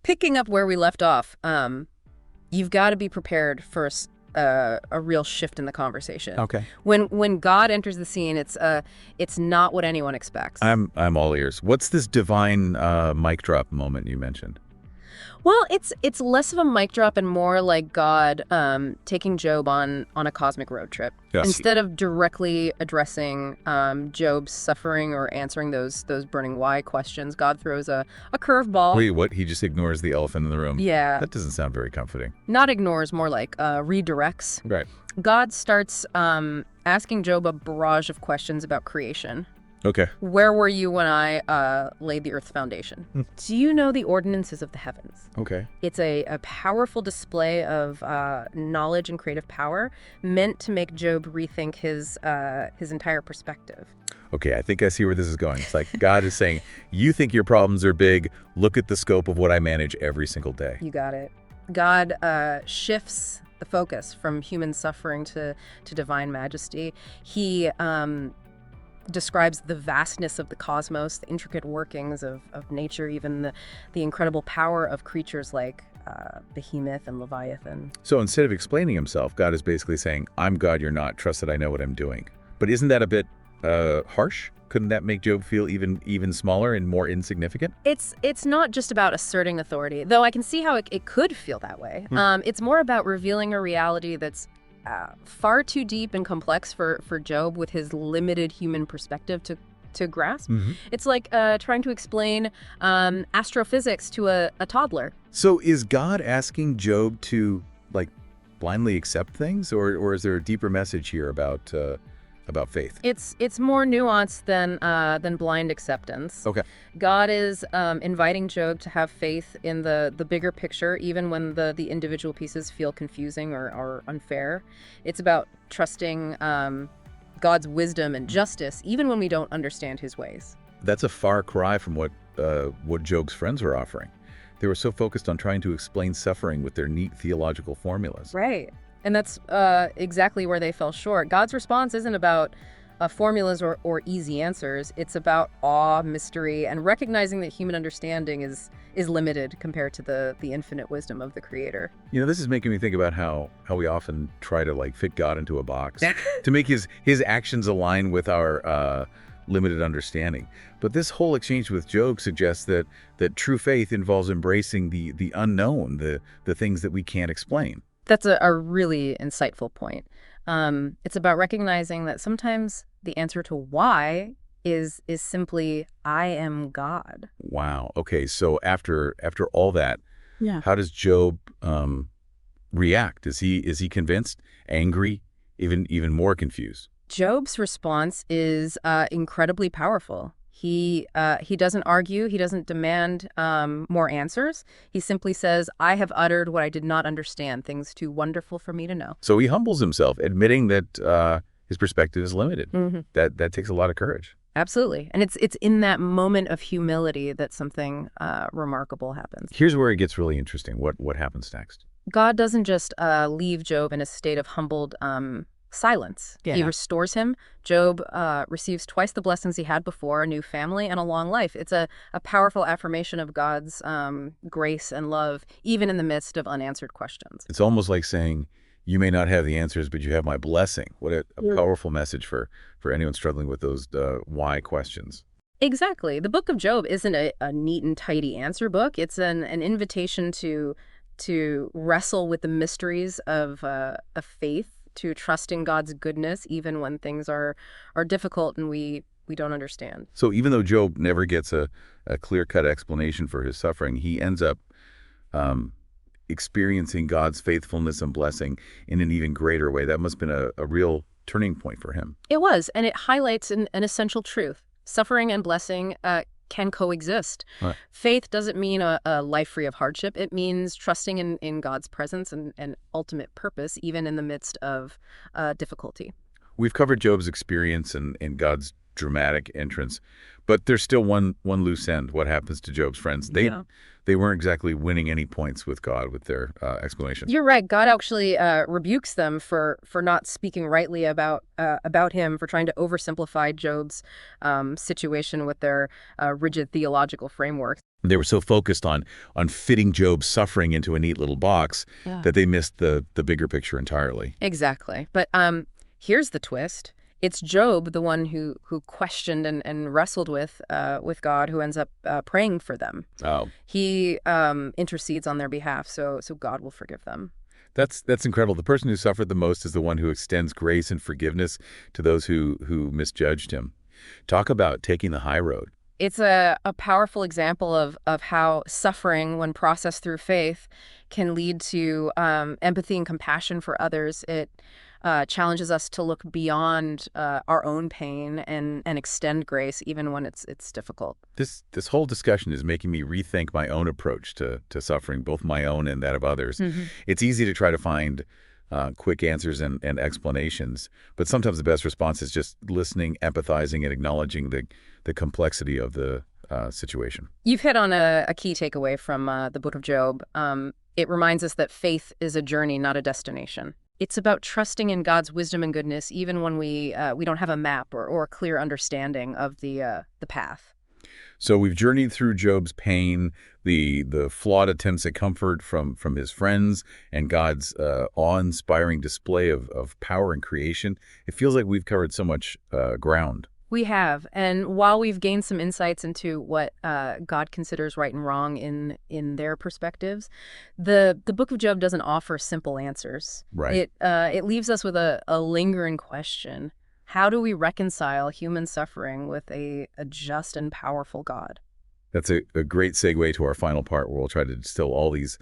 Picking up where we left off, you've got to be prepared for a real shift in the conversation. Okay. When God enters the scene, it's not what anyone expects. I'm all ears. What's this divine mic drop moment you mentioned? Well, it's less of a mic drop and more like God taking Job on a cosmic road trip. Yes. Instead of directly addressing Job's suffering or answering those burning why questions, God throws a curveball. Wait, what? He just ignores the elephant in the room? Yeah. That doesn't sound very comforting. Not ignores, more like redirects. Right. God starts asking Job a barrage of questions about creation. Okay. Where were you when I laid the earth's foundation? Do you know the ordinances of the heavens? Okay. It's a powerful display of knowledge and creative power meant to make Job rethink his entire perspective. Okay, I think I see where this is going. It's like God is saying, you think your problems are big. Look at the scope of what I manage every single day. You got it. God shifts the focus from human suffering to divine majesty. He describes the vastness of the cosmos, the intricate workings of nature, even the incredible power of creatures like Behemoth and Leviathan. So instead of explaining himself, God is basically saying, I'm God, you're not. Trust that I know what I'm doing. But isn't that a bit harsh? Couldn't that make Job feel even smaller and more insignificant? It's not just about asserting authority, though I can see how it could feel that way. It's more about revealing a reality that's far too deep and complex for Job with his limited human perspective to grasp. It's like trying to explain astrophysics to a toddler. So is God asking Job to, like, blindly accept things? Or is there a deeper message here about faith? It's more nuanced than blind acceptance. Okay. God is inviting Job to have faith in the bigger picture, even when the individual pieces feel confusing or unfair. It's about trusting God's wisdom and justice, even when we don't understand his ways. That's a far cry from what Job's friends were offering. They were so focused on trying to explain suffering with their neat theological formulas. Right. And that's exactly where they fell short. God's response isn't about formulas or easy answers. It's about awe, mystery, and recognizing that human understanding is limited compared to the infinite wisdom of the Creator. You know, this is making me think about how we often try to, like, fit God into a box to make his actions align with our limited understanding. But this whole exchange with Job suggests that true faith involves embracing the unknown, the things that we can't explain. That's a really insightful point. It's about recognizing that sometimes the answer to why is simply, I am God. Wow. Okay, so after all that, Yeah. how does Job react? Is he convinced, angry, even more confused? Job's response is incredibly powerful. He doesn't argue. He doesn't demand more answers. He simply says, I have uttered what I did not understand, things too wonderful for me to know. So he humbles himself, admitting that his perspective is limited. That takes a lot of courage. Absolutely. And it's in that moment of humility that something remarkable happens. Here's where it gets really interesting. What happens next? God doesn't just leave Job in a state of humbled silence. Yeah. He restores him. Job receives twice the blessings he had before, a new family and a long life. It's a powerful affirmation of God's grace and love, even in the midst of unanswered questions. It's almost like saying, you may not have the answers, but you have my blessing. What a powerful message for anyone struggling with those why questions. Exactly. The book of Job isn't a neat and tidy answer book. It's an invitation to wrestle with the mysteries of faith, to trust in God's goodness, even when things are difficult and we don't understand. So even though Job never gets a clear-cut explanation for his suffering, he ends up experiencing God's faithfulness and blessing in an even greater way. That must have been a real turning point for him. It was, and it highlights an essential truth. Suffering and blessing can coexist. Right. Faith doesn't mean a life free of hardship. It means trusting in God's presence and ultimate purpose, even in the midst of difficulty. We've covered Job's experience and God's dramatic entrance, But there's still one loose end. What happens to Job's friends? They weren't exactly winning any points with God with their explanation. You're right. God actually rebukes them for not speaking rightly about him, for trying to oversimplify Job's situation with their rigid theological framework. They were so focused on fitting Job's suffering into a neat little box that they missed the bigger picture entirely. Exactly. But here's the twist. It's Job, the one who questioned and wrestled with God, who ends up praying for them. Oh, He intercedes on their behalf, so God will forgive them. that's incredible. The person who suffered the most is the one who extends grace and forgiveness to those who misjudged him. Talk about taking the high road. It's a powerful example of how suffering, when processed through faith, can lead to empathy and compassion for others. It challenges us to look beyond our own pain and extend grace even when it's difficult. This whole discussion is making me rethink my own approach to suffering, both my own and that of others. It's easy to try to find quick answers and explanations, but sometimes the best response is just listening, empathizing, and acknowledging the complexity of the situation. You've hit on a key takeaway from the book of Job. It reminds us that faith is a journey, not a destination. It's about trusting in God's wisdom and goodness, even when we don't have a map or a clear understanding of the path. So we've journeyed through Job's pain, the flawed attempts at comfort from his friends, and God's awe-inspiring display of power and creation. It feels like we've covered so much ground. We have, and while we've gained some insights into what God considers right and wrong in their perspectives, the Book of Job doesn't offer simple answers. Right. It leaves us with a lingering question. How do we reconcile human suffering with a just and powerful God? That's a great segue to our final part, where we'll try to distill all these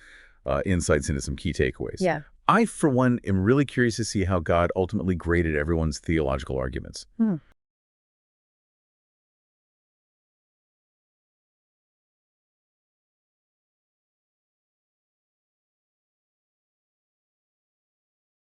insights into some key takeaways. Yeah. I, for one, am really curious to see how God ultimately graded everyone's theological arguments.